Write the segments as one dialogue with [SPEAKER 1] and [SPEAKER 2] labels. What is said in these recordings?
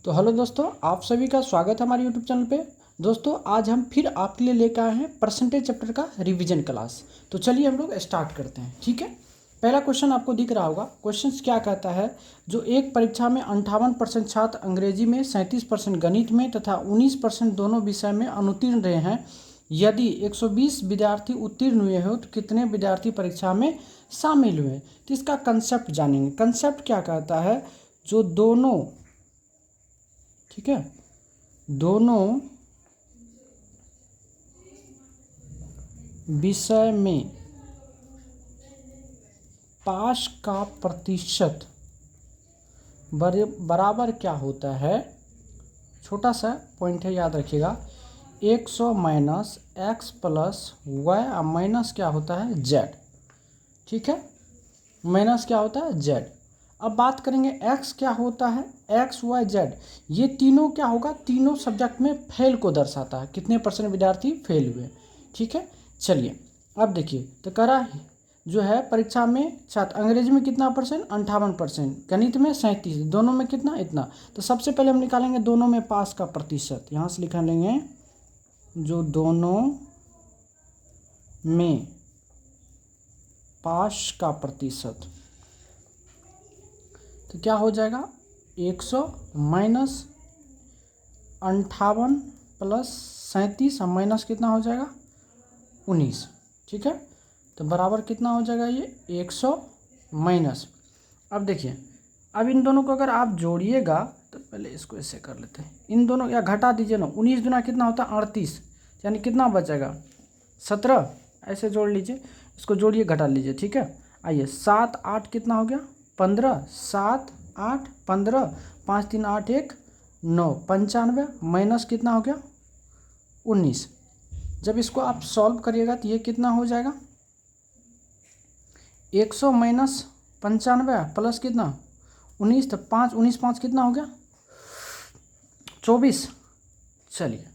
[SPEAKER 1] तो हेलो दोस्तों, आप सभी का स्वागत है हमारे यूट्यूब चैनल पे। दोस्तों आज हम फिर आपके लिए लेकर आए हैं परसेंटेज चैप्टर का रिवीजन क्लास। तो चलिए हम लोग स्टार्ट करते हैं। ठीक है, पहला क्वेश्चन आपको दिख रहा होगा। क्वेश्चन क्या कहता है, जो एक परीक्षा में 58% छात्र अंग्रेजी में, 37% गणित में तथा 19% दोनों विषय में अनुत्तीर्ण रहे हैं। यदि 120 विद्यार्थी उत्तीर्ण हुए हो तो कितने विद्यार्थी परीक्षा में शामिल हुए। तो इसका कंसेप्ट जानेंगे। कंसेप्ट क्या कहता है, जो दोनों, ठीक है, दोनों विषय में पास का प्रतिशत बराबर क्या होता है। छोटा सा पॉइंट है, याद रखिएगा। 100 minus x plus y minus क्या होता है जेड। ठीक है, माइनस क्या होता है जेड। अब बात करेंगे एक्स क्या होता है, एक्स वाई जेड। ये तीनों क्या होगा, तीनों सब्जेक्ट में फेल को दर्शाता है, कितने परसेंट विद्यार्थी फेल हुए। ठीक है, चलिए अब देखिए। तो कह रहा है जो है परीक्षा में छात्र अंग्रेजी में कितना परसेंट, 58%, गणित में 37, दोनों में कितना, इतना। तो सबसे पहले हम निकालेंगे दोनों में पास का प्रतिशत। यहाँ से लिखा लेंगे जो दोनों में पास का प्रतिशत। तो क्या हो जाएगा, 100 माइनस 58 प्लस 37 माइनस कितना हो जाएगा 19। ठीक है, तो बराबर कितना हो जाएगा ये 100 माइनस। अब देखिए, अब इन दोनों को अगर आप जोड़िएगा तो पहले इसको ऐसे कर लेते हैं, इन दोनों या घटा दीजिए ना। 19 दुना कितना होता है 38, यानी कितना बचेगा 17। ऐसे जोड़ लीजिए, इसको जोड़िए घटा लीजिए। ठीक है, आइए 7 8 कितना हो गया 15, 7 8 15, 5 3 8 1 9, 95 माइनस कितना हो गया 19। जब इसको आप सॉल्व करिएगा तो ये कितना हो जाएगा 100 माइनस 95 प्लस कितना 19, तो 5 19 5 कितना हो गया 24। चलिए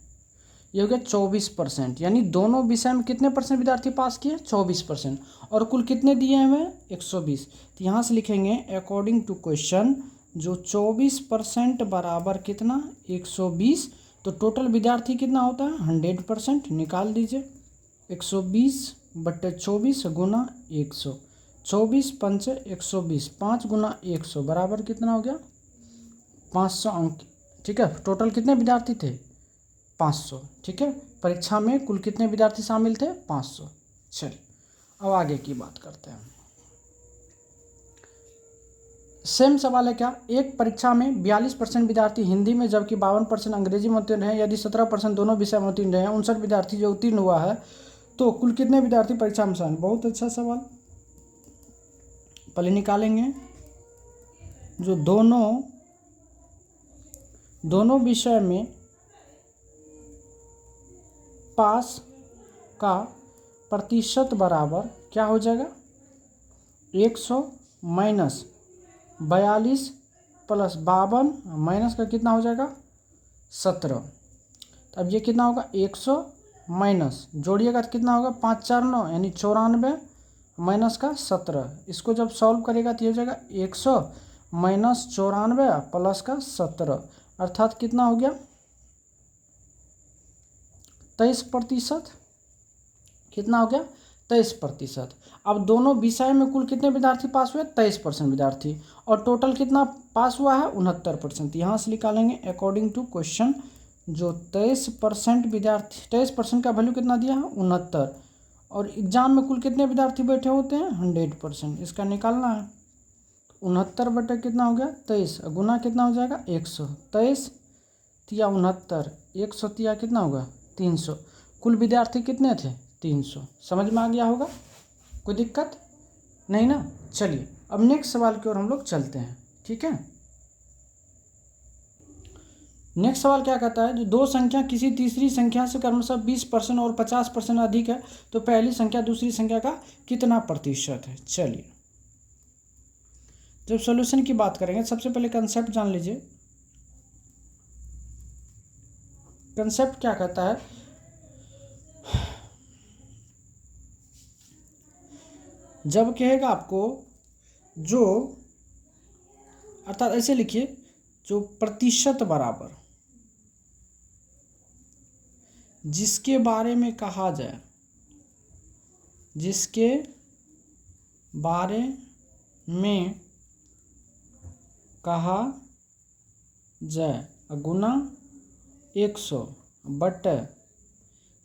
[SPEAKER 1] ये हो गया 24%, यानी दोनों विषय में कितने परसेंट विद्यार्थी पास किए 24%। और कुल कितने दिए हमें 120। तो यहाँ से लिखेंगे अकॉर्डिंग टू क्वेश्चन जो 24% बराबर कितना 120। तो टोटल विद्यार्थी कितना होता है 100%। निकाल दीजिए 120/24 गुना 100, 24 पंचे 120, 5 गुना 100 बराबर कितना हो गया 500 अंक। ठीक है, टोटल कितने विद्यार्थी थे 500। ठीक है, परीक्षा में कुल कितने विद्यार्थी शामिल थे 500। चलिए अब आगे की बात करते हैं। सेम सवाल है क्या, एक परीक्षा में 42% विद्यार्थी हिंदी में जबकि 52% अंग्रेजी में उत्तीर्ण हैं। यदि 17% दोनों विषय में उत्तीर्ण हैं, 59 विद्यार्थी जो उत्तीर्ण हुआ है, तो कुल कितने विद्यार्थी परीक्षा में शामिल। बहुत अच्छा सवाल। पहले निकालेंगे जो दोनों विषय में पास का प्रतिशत बराबर क्या हो जाएगा 100 माइनस 42 प्लस 52 माइनस का कितना हो जाएगा 17। तो अब ये कितना होगा 100 माइनस जोड़िएगा तो कितना होगा 5 4 9 यानी 94 माइनस का 17। इसको जब सॉल्व करेगा तो ये हो जाएगा 100 माइनस 94 प्लस का 17, अर्थात कितना हो गया 23%। कितना हो गया 23%। अब दोनों विषय में कुल कितने विद्यार्थी पास हुए 23% विद्यार्थी, और टोटल कितना पास हुआ है 69%। यहाँ से निकालेंगे अकॉर्डिंग टू क्वेश्चन जो 23% विद्यार्थी, 23% का वैल्यू कितना दिया है 69, और एग्जाम में कुल कितने विद्यार्थी बैठे होते हैं 100%, इसका निकालना है। 69 बटे कितना हो गया 23, गुना कितना हो जाएगा 100, 23 तिया 69, 100 तिया कितना होगा 300। कुल विद्यार्थी कितने थे 300। समझ में आ गया होगा, कोई दिक्कत नहीं ना। चलिए अब नेक्स्ट सवाल की ओर हम लोग चलते हैं। ठीक है, नेक्स्ट सवाल क्या कहता है, जो दो संख्या किसी तीसरी संख्या से क्रमशः 20% और 50% अधिक है, तो पहली संख्या दूसरी संख्या का कितना प्रतिशत है। चलिए जब सॉल्यूशन की बात करेंगे सबसे पहले कंसेप्ट जान लीजिए। कंसेप्ट क्या कहता है, जब कहेगा आपको जो, अर्थात ऐसे लिखिए जो प्रतिशत बराबर जिसके बारे में कहा जाए, जिसके बारे में कहा जाए गुना 100 बटे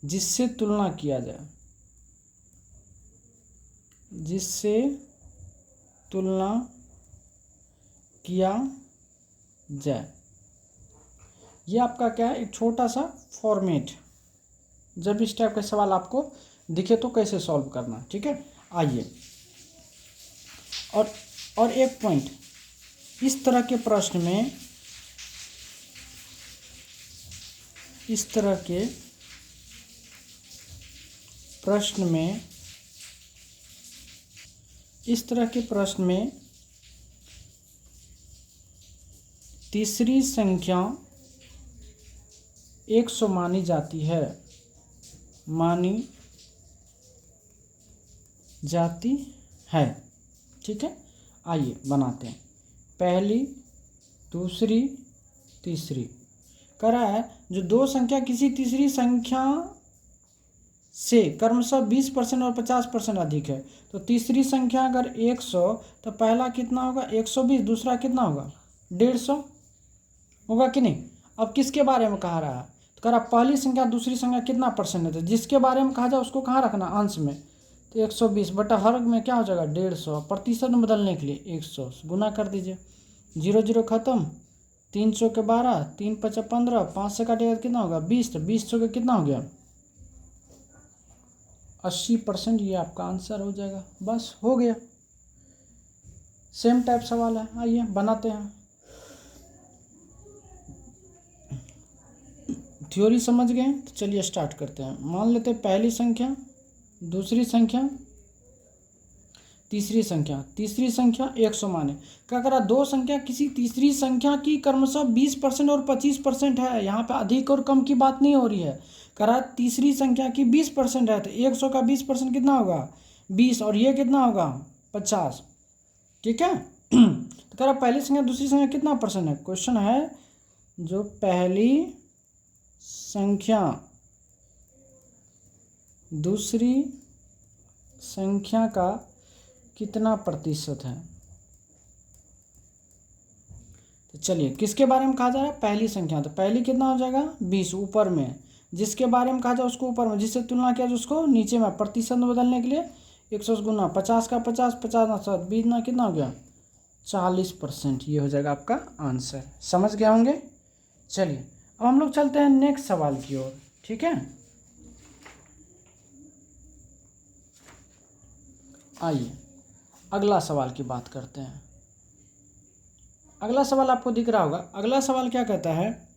[SPEAKER 1] जिससे तुलना किया जाए, जिससे तुलना किया जाए। ये आपका क्या है, एक छोटा सा फॉर्मेट। जब इस टाइप का सवाल आपको दिखे तो कैसे सॉल्व करना, ठीक है। आइए, और एक पॉइंट, इस तरह के प्रश्न में, इस तरह के प्रश्न में तीसरी संख्या 100 मानी जाती है, ठीक है। आइए बनाते हैं, पहली, दूसरी, तीसरी। कह रहा है जो दो संख्या किसी तीसरी संख्या से क्रमशः 20% और 50% अधिक है, तो तीसरी संख्या अगर 100 तो पहला कितना होगा 120, दूसरा कितना होगा 150 होगा कि नहीं। अब किसके बारे में कहा रहा है, तो कह रहा पहली संख्या दूसरी संख्या कितना परसेंट है, तो जिसके बारे में कहा जाए उसको कहाँ रखना, अंश में। तो 120 बटा हर में क्या हो जाएगा 150, प्रतिशत में बदलने के लिए 100 गुना कर दीजिए, 0 0 खत्म, 3 चौके 12, 3 5 15, 5 से काटेगा कितना होगा 20, तो 20 चौके कितना हो गया 80%। ये आपका आंसर हो जाएगा, बस हो गया। सेम टाइप सवाल है, आइए बनाते हैं। थ्योरी समझ गए तो चलिए स्टार्ट करते हैं। मान लेते हैं पहली संख्या, दूसरी संख्या, तीसरी संख्या 100 माने। क्या करा, दो संख्या किसी तीसरी संख्या की क्रमशः 20% और 25% है। यहाँ पे अधिक और कम की बात नहीं हो रही है। करा तीसरी संख्या की 20% है, तो 100 का 20% कितना होगा 20, और ये कितना होगा 50, ठीक है। तो करा पहली संख्या दूसरी संख्या कितना परसेंट है, क्वेश्चन है जो पहली संख्या दूसरी संख्या का कितना प्रतिशत है। तो चलिए किसके बारे में कहा जा रहा है, पहली संख्या, तो पहली कितना हो जाएगा 20 ऊपर में, जिसके बारे में कहा जाए उसको ऊपर में, जिससे तुलना किया जाए उसको नीचे में। प्रतिशत में बदलने के लिए 100 गुना 50 का 50, 50 ना 100, 20 ना कितना हो गया 40%। ये हो जाएगा आपका आंसर। समझ गए होंगे। चलिए अब हम लोग चलते हैं नेक्स्ट सवाल की ओर, ठीक है। आइए अगला सवाल की बात करते हैं। अगला सवाल आपको दिख रहा होगा। अगला सवाल क्या कहता है,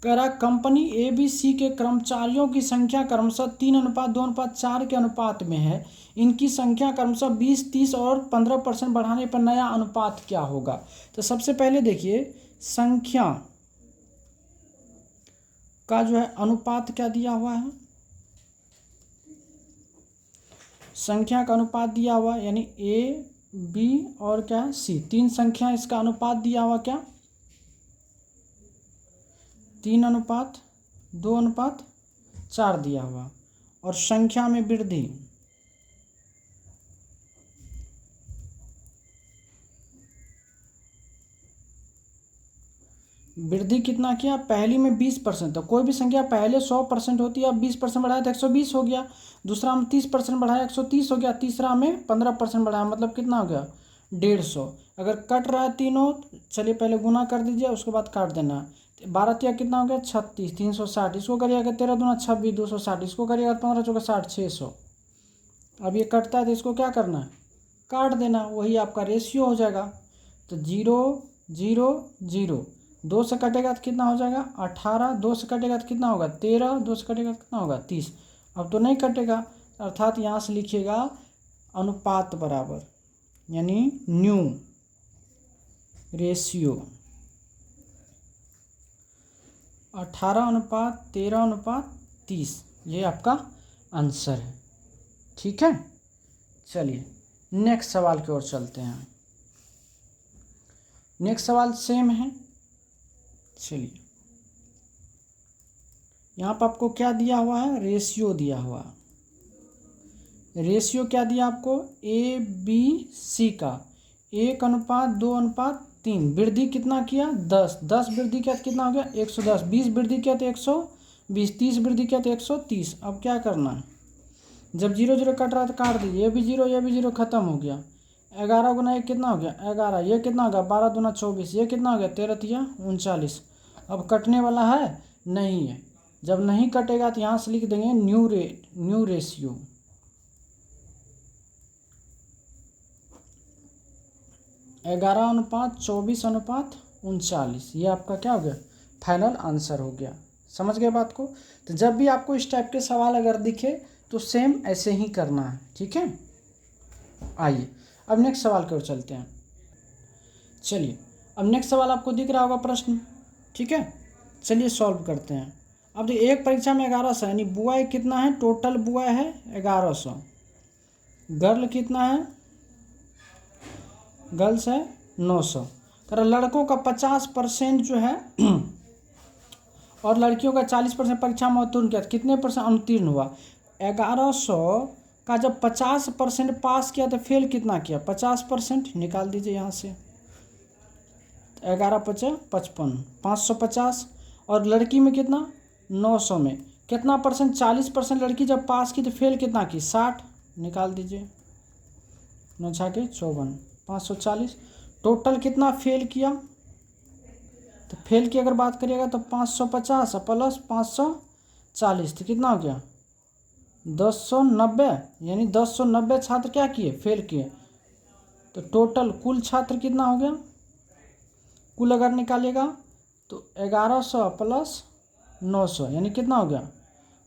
[SPEAKER 1] कह रहा कंपनी ABC के कर्मचारियों की संख्या क्रमशः 3:2:4 के अनुपात में है। इनकी संख्या क्रमशः 20, 30 और 15% बढ़ाने पर नया अनुपात क्या होगा। तो सबसे पहले देखिए संख्या का जो है अनुपात क्या दिया हुआ है, संख्या का अनुपात दिया हुआ यानी A, B और क्या है C, तीन संख्या, इसका अनुपात दिया हुआ क्या 3:2:4 दिया हुआ, और संख्या में वृद्धि कितना किया, पहली में 20%, तो कोई भी संख्या पहले 100% होती है, अब 20% बढ़ाया तो 120 हो गया, दूसरा में 30% बढ़ाया 130 हो गया, तीसरा में 15% बढ़ाया मतलब कितना हो गया 150। अगर कट रहा है तीनों, चलिए पहले गुना कर दीजिए उसके बाद काट देना। 12 तिया कितना हो गया 36, 360, इसको करिएगा 13 दूना 26, 260, इसको करिएगा 15 चौका 60, 600। अब ये कटता है तो इसको क्या करना है काट देना, वही आपका रेशियो हो जाएगा। तो 0 0 0, 2 से कटेगा तो कितना हो जाएगा 18, 2 से कटेगा तो कितना होगा 13, 2 से कटेगा तो कितना होगा 30। अब तो नहीं कटेगा, अर्थात यहाँ से लिखिएगा अनुपात बराबर यानी न्यू रेशियो 18:13:30, ये आपका आंसर है, ठीक है। चलिए नेक्स्ट सवाल की ओर चलते हैं। नेक्स्ट सवाल सेम है। चलिए, यहाँ पर आपको क्या दिया हुआ है, रेशियो दिया हुआ है। रेशियो क्या दिया आपको, ए बी सी का 1:2:3। वृद्धि कितना किया, 10। 10 वृद्धि किया तो कितना हो गया, 110। 20 वृद्धि किया तो 120। 30 वृद्धि किया तो 130। अब क्या करना है, जब 0 0 कट रहा है तो काट दीजिए, ये भी 0 ये भी 0, खत्म हो गया। 11 गुना 1 कितना हो गया, 11। ये कितना हो गया, 12 दूना 24। ये कितना हो गया, 13 तिया 39। अब कटने वाला है, नहीं है। जब नहीं कटेगा तो यहाँ से लिख देंगे न्यू रेशियो। 11:24:39। ये आपका क्या हो गया, फाइनल आंसर हो गया। समझ गए बात को। तो जब भी आपको इस टाइप के सवाल अगर दिखे तो सेम ऐसे ही करना है, ठीक है। आइए अब नेक्स्ट सवाल की ओर चलते हैं। चलिए, अब नेक्स्ट सवाल आपको दिख रहा होगा प्रश्न, ठीक है। चलिए सॉल्व करते हैं। अब देखिए, एक परीक्षा में 1100, यानी बॉय कितना है, टोटल बॉय है 1100। गर्ल कितना है, गर्ल्स है 900। कर लड़कों का 50% जो है और लड़कियों का 40% परीक्षा में उत्तीर्ण किया, कितने परसेंट अनुत्तीर्ण हुआ। 1100 का जब 50% पास किया तो फेल कितना किया, 50%। निकाल दीजिए यहाँ से, 11 × 55, 550। और लड़की में कितना, 900 में कितना परसेंट, 40% लड़की जब पास की तो फेल कितना की, 60। निकाल दीजिए, 9 × 6 = 54, 540। टोटल कितना फेल किया, तो फेल की अगर बात करिएगा तो 550 प्लस 540 तो कितना हो गया, 1090। यानी 1090 छात्र क्या किए, फेल किए। तो टोटल कुल छात्र कितना हो गया, कुल अगर निकालिएगा तो 1100 प्लस 900 यानी कितना हो गया,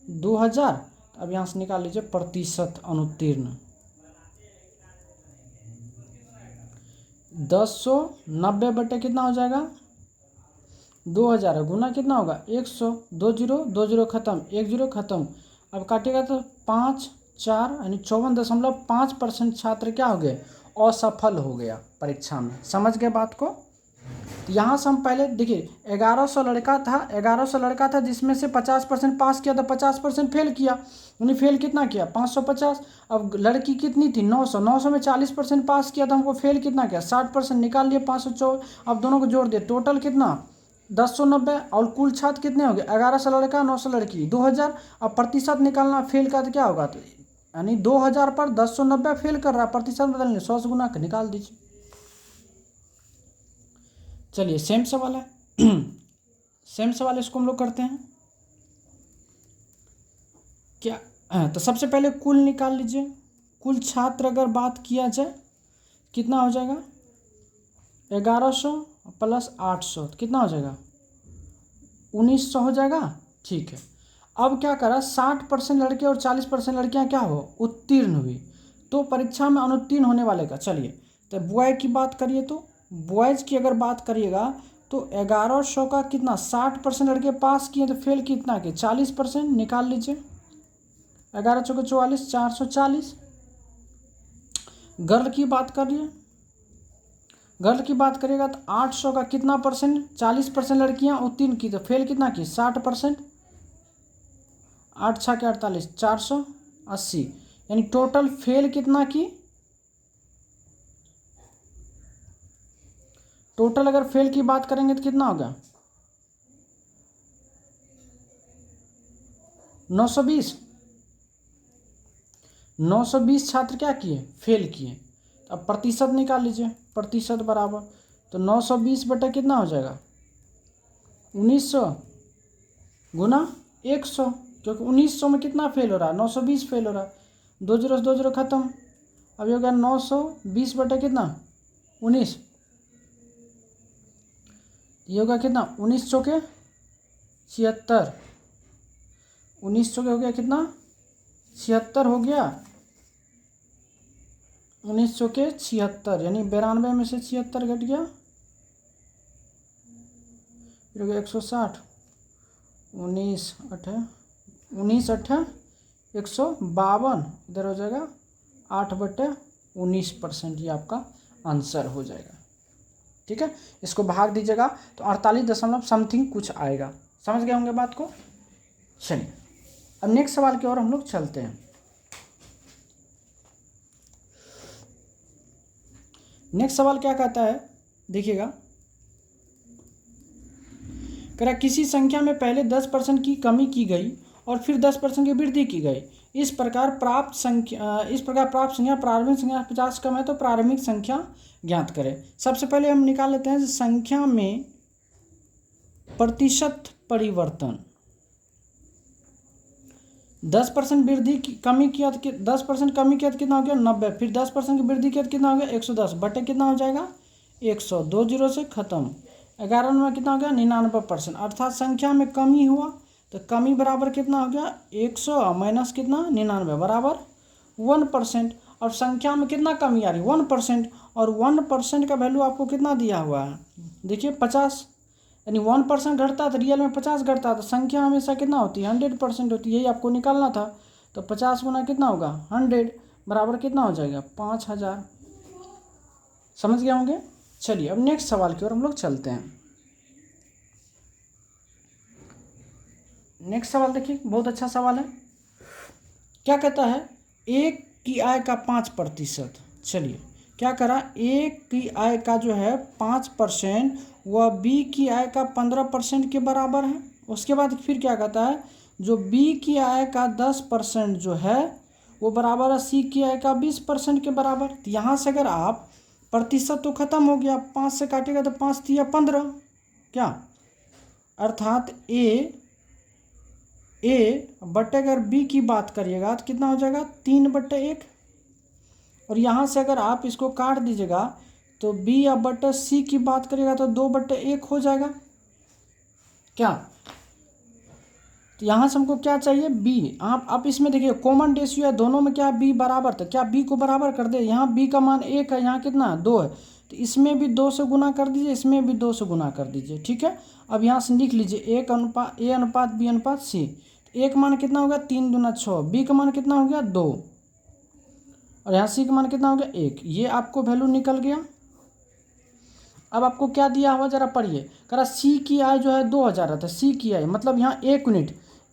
[SPEAKER 1] 2000। अब यहाँ से निकाल लीजिए प्रतिशत अनुत्तीर्ण। 1090 बटे कितना हो जाएगा, 2000 गुना कितना होगा, 100। 20 खत्म, 10 खत्म। अब काटिएगा तो 5 4 यानी 54.5% छात्र क्या हो गए, असफल हो गया परीक्षा में। समझ गए बात को। तो यहाँ से हम पहले देखिए, 1100 लड़का था जिसमें से 50% पास किया तो 50% फेल किया। उन्हें फेल कितना किया, 550। अब लड़की कितनी थी, 900। 900 में 40% पास किया तो हमको फेल कितना किया, 60%। निकाल लिए 524। अब दोनों को जोड़ दिए, टोटल कितना, 1090। और कुल छात्र कितने हो गए, 1100 लड़का 900 लड़की, 2000। अब प्रतिशत निकालना फेल का तो क्या होगा, तो यानी 2000 पर 1090 फेल कर रहा है, प्रतिशत बदलने 100 से गुना कर निकाल दीजिए। चलिए सेम सवाल है सेम सवाल, इसको हम लोग करते हैं क्या। तो सबसे पहले कुल निकाल लीजिए। कुल छात्र अगर बात किया जाए कितना हो जाएगा, 1100 प्लस 800 तो कितना हो जाएगा, 1900 हो जाएगा, ठीक है। अब क्या करा, 60% लड़के और 40% लड़कियां क्या हो, उत्तीर्ण हुई। तो परीक्षा में अनुत्तीर्ण होने वाले का, चलिए तो बॉय की बात करिए तो बॉयज़ की अगर बात करिएगा तो 1100 का कितना, 60% लड़के पास किए तो फेल कितना के, 40%। निकाल लीजिए, 11 × 4 = 44, 440। गर्ल की बात करिए, गर्ल की बात करिएगा तो 800 का कितना परसेंट, 40% लड़कियां उत्तीर्ण की तो फेल कितना की, 60%। 8 × 6 = 48, 480। यानी टोटल फेल कितना की, टोटल अगर फेल की बात करेंगे तो कितना होगा, 920। 920 छात्र क्या किए, फेल किए। अब प्रतिशत निकाल लीजिए, प्रतिशत बराबर तो 920 बटा कितना हो जाएगा, 1900 गुना 100, क्योंकि 1900 में कितना फेल हो रहा है, 920 फेल हो रहा है। 2 0 से 2 0 खत्म। अब ये हो गया 920 बटा कितना, 19। ये होगा कितना, 1900 के 76। 1900 के हो गया कितना, 76 हो गया। 1900 के 76 यानी 92 में से 76 घट गया, फिर हो गया 160। 19 8 152, इधर हो जाएगा 8/19%। ये आपका आंसर हो जाएगा, ठीक है, इसको भाग दीजिएगा तो 48 दशमलव समथिंग कुछ आएगा। समझ गए होंगे बात को। चलिए अब नेक्स्ट सवाल की ओर हम लोग चलते हैं। नेक्स्ट सवाल क्या कहता है, देखिएगा, कह रहा किसी संख्या में पहले 10% की कमी की गई और फिर 10% की वृद्धि की गई। इस प्रकार प्राप्त संख्या प्रारंभिक संख्या 50 कम है तो प्रारंभिक संख्या ज्ञात करें। सबसे पहले हम निकाल लेते हैं संख्या में प्रतिशत परिवर्तन। 10% वृद्धि की कमी किया तो 10% कमी किया तो कितना हो गया 90, फिर 10% की वृद्धि किया तो कितना हो गया 110 बटे कितना हो जाएगा 100, 2 जीरो से खत्म। 11 में कितना हो गया 99%, अर्थात संख्या में कमी हुआ तो कमी बराबर कितना हो गया 100 माइनस कितना 99 बराबर 1%। और संख्या में कितना कमी आ रही 1%, और 1% का वैल्यू आपको कितना दिया हुआ है, देखिए 50, यानी 1% घटता है तो रियल में 50 घटता है, तो संख्या हमेशा कितना होती है 100% होती है, यही आपको निकालना था। तो 50 गुना कितना होगा 100 बराबर कितना हो जाएगा 5000। समझ गए होंगे। चलिए अब नेक्स्ट सवाल की ओर हम लोग चलते हैं। नेक्स्ट सवाल देखिए, बहुत अच्छा सवाल है। क्या कहता है, एक की आय का 5%। चलिए क्या करा, एक की आय का जो है 5% वह बी की आय का 15% के बराबर है। उसके बाद फिर क्या कहता है, जो बी की आय का 10% जो है वो बराबर है सी की आय का 20% के बराबर। तो यहाँ से अगर आप प्रतिशत तो खत्म हो गया, 5 से काटेगा तो 5 तिया 15, क्या अर्थात ए बटे अगर बी की बात करिएगा तो कितना हो जाएगा 3/1। और यहाँ से अगर आप इसको काट दीजिएगा तो बी या बटे सी की बात करिएगा तो 2/1 हो जाएगा, क्या। तो यहाँ से हमको क्या चाहिए बी। आप इसमें देखिए कॉमन रेशियो है दोनों में, क्या बी बराबर, तो क्या बी को बराबर कर दे। यहाँ बी का मान 1 है, यहाँ कितना 2 है, तो इसमें भी 2 से गुना कर दीजिए, इसमें भी 2 से गुना कर दीजिए, ठीक है। अब यहाँ से लिख लीजिए ए अनुपात बी अनुपात सी। तो ए का मान कितना हो गया 3 दूना 6, बी का मान कितना हो गया 2, और यहाँ सी का मान कितना हो गया 1। ये आपको वैल्यू निकल गया। अब आपको क्या दिया हुआ जरा पढ़िए, कह रहा सी की आय जो है 2000 है, तो सी की आय मतलब यहाँ 1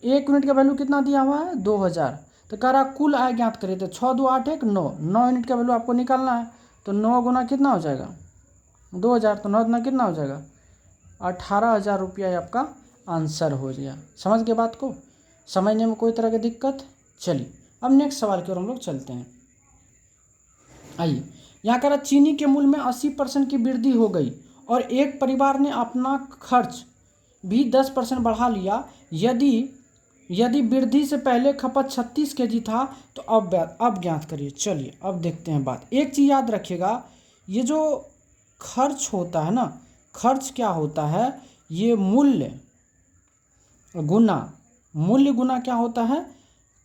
[SPEAKER 1] यूनिट का वैल्यू कितना दिया हुआ है 2000। तो कह रहा कुल आय ज्ञात करिए, तो 6 2 8 1 9 यूनिट का वैल्यू आपको निकालना है। तो 9 गुना कितना हो जाएगा 2000, तो 9 गुना कितना हो जाएगा 18,000 रुपया आपका आंसर हो गया। समझ गए बात को, समझने में कोई तरह की दिक्कत। चलिए अब नेक्स्ट सवाल की ओर हम लोग चलते हैं। आइए, यहाँ कह रहा चीनी के मूल्य में 80% की वृद्धि हो गई और एक परिवार ने अपना खर्च भी 10% बढ़ा लिया। यदि वृद्धि से पहले खपत 36 kg था तो अब ज्ञात करिए। चलिए अब देखते हैं बात। एक चीज़ याद रखिएगा, ये जो खर्च होता है ना, खर्च क्या होता है, ये मूल्य गुना क्या होता है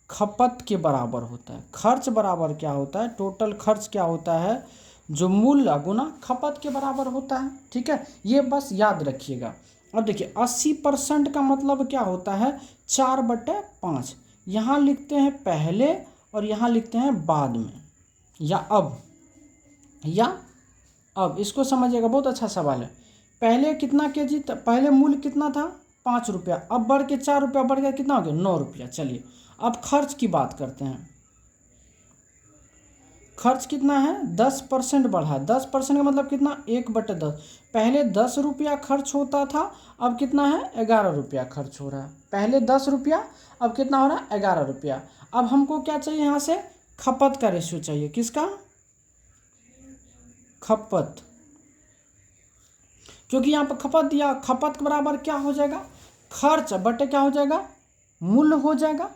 [SPEAKER 1] खपत के बराबर होता है। खर्च बराबर क्या होता है, टोटल खर्च क्या होता है, जो मूल्य गुना खपत के बराबर होता है, ठीक है। ये बस याद रखिएगा। अब देखिए 80% का मतलब क्या होता है 4/5। यहाँ लिखते हैं पहले और यहाँ लिखते हैं बाद में, या अब इसको समझिएगा, बहुत अच्छा सवाल है। पहले कितना केजी, पहले मूल्य कितना था 5 रुपया, अब बढ़ के 4 रुपया बढ़ गया, कितना हो गया 9 रुपया। चलिए अब खर्च की बात करते हैं। खर्च कितना है 10% बढ़ा, 10% का मतलब कितना 1/10। पहले 10 रुपया खर्च होता था, अब कितना है 11 रुपया खर्च हो रहा है। पहले 10 रुपया, अब कितना हो रहा है 11 रुपया। अब हमको क्या चाहिए, यहाँ से खपत का रेशियो चाहिए, किसका खपत, क्योंकि यहाँ पर खपत दिया, खपत के बराबर क्या हो जाएगा खर्च बटे क्या हो जाएगा मूल्य हो जाएगा,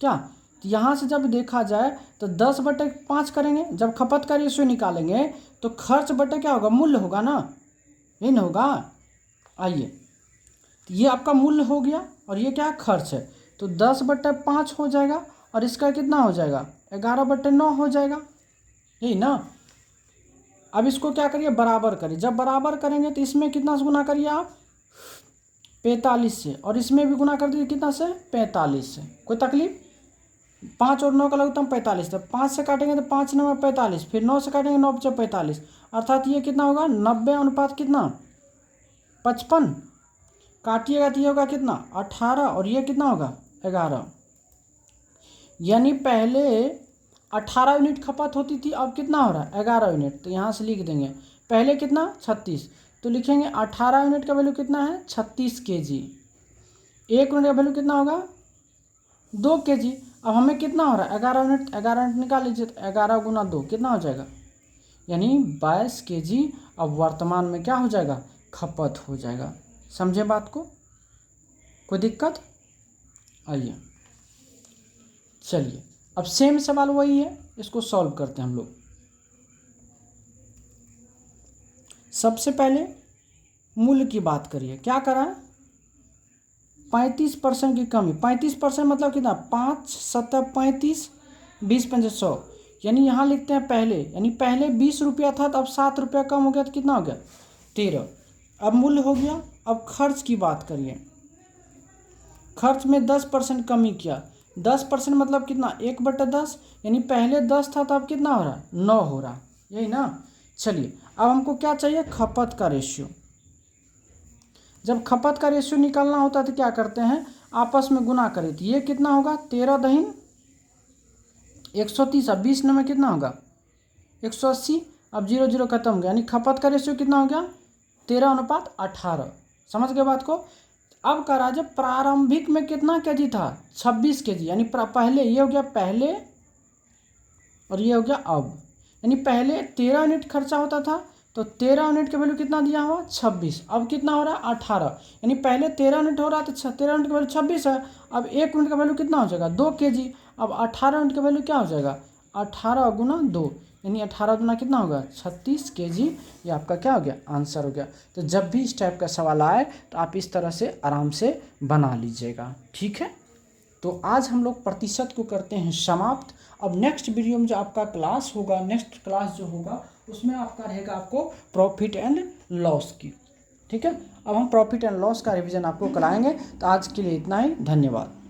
[SPEAKER 1] क्या। तो यहाँ से जब देखा जाए तो 10/5 करेंगे, जब खपत का रेशियो निकालेंगे तो खर्च बटे क्या होगा मूल्य होगा ना, यही ना होगा। आइए, तो ये आपका मूल्य हो गया और ये क्या खर्च है, तो 10/5 हो जाएगा और इसका कितना हो जाएगा 11/9 हो जाएगा, यही ना। अब इसको क्या करिए बराबर करिए, जब बराबर करेंगे तो इसमें कितना से गुना करिए आप 45 से, और इसमें भी गुना कर दीजिए कितना से 45 से। कोई तकलीफ, 5 और 9 का लघुत्तम 45, तो 5 से काटेंगे तो 5 9 45, फिर 9 से काटेंगे 9 5 45, अर्थात ये कितना होगा 90 अनुपात कितना 55, काटिएगा तो ये होगा कितना 18 और ये कितना होगा 11। यानी पहले 18 यूनिट खपत होती थी, अब कितना हो रहा है 11 यूनिट। तो यहाँ से लिख देंगे पहले कितना 36, तो लिखेंगे 18 यूनिट का वैल्यू कितना है 36 kg। 1 यूनिट का वैल्यू कितना होगा 2 kg। अब हमें कितना हो रहा है 11 यूनिट, 11 यूनिट निकाल लीजिए, तो 11 गुना 2 कितना हो जाएगा, यानी 22 kg अब वर्तमान में क्या हो जाएगा खपत हो जाएगा। समझे बात को, कोई दिक्कत? आइए चलिए अब सेम सवाल वही है, इसको सॉल्व करते हैं हम लोग। सबसे पहले मूल्य की बात करिए, क्या करा है 35% की कमी। 35% मतलब कितना 5 7 35 20 5 100, यानी यहाँ लिखते हैं पहले, यानी पहले 20 रुपया था तो अब 7 रुपया कम हो गया, तो कितना हो गया 13। अब मूल्य हो गया। अब खर्च की बात करिए, खर्च में 10% कमी किया। 10% मतलब कितना 1/10, यानी पहले 10 था तो अब कितना हो रहा है 9 हो रहा, यही ना। चलिए अब हमको क्या चाहिए खपत का रेशियो। जब खपत का रेशियो निकालना होता है तो क्या करते हैं आपस में गुना करें, तो ये कितना होगा 13 दहीन 130, अब 20 में कितना होगा 180, अब 0 0 खत्म हो गया, यानी खपत का रेशियो कितना हो गया 13:18। समझ गए बात को। अब करा जब प्रारंभिक में कितना केजी था 26 केजी, यानी पहले ये हो गया पहले और ये हो गया अब, यानी पहले 13 यूनिट खर्चा होता था तो 13 यूनिट का वैल्यू कितना दिया हुआ 26, अब कितना हो रहा है 18, यानी पहले 13 यूनिट हो रहा था तो 13 यूनिट का वैल्यू 26 है, अब 1 यूनिट का वैल्यू कितना हो जाएगा 2 kg। अब 18 यूनिट का वैल्यू क्या हो जाएगा 18 गुना 2, यानी 18 गुना कितना होगा 36 kg। ये आपका क्या हो गया आंसर हो गया। तो जब भी इस टाइप का सवाल आए तो आप इस तरह से आराम से बना लीजिएगा, ठीक है। तो आज हम लोग प्रतिशत को करते हैं समाप्त। अब नेक्स्ट वीडियो में जो आपका क्लास होगा, नेक्स्ट क्लास जो होगा उसमें आपका रहेगा आपको प्रॉफिट एंड लॉस की, ठीक है। अब हम प्रॉफिट एंड लॉस का रिवीजन आपको कराएंगे। तो आज के लिए इतना ही, धन्यवाद।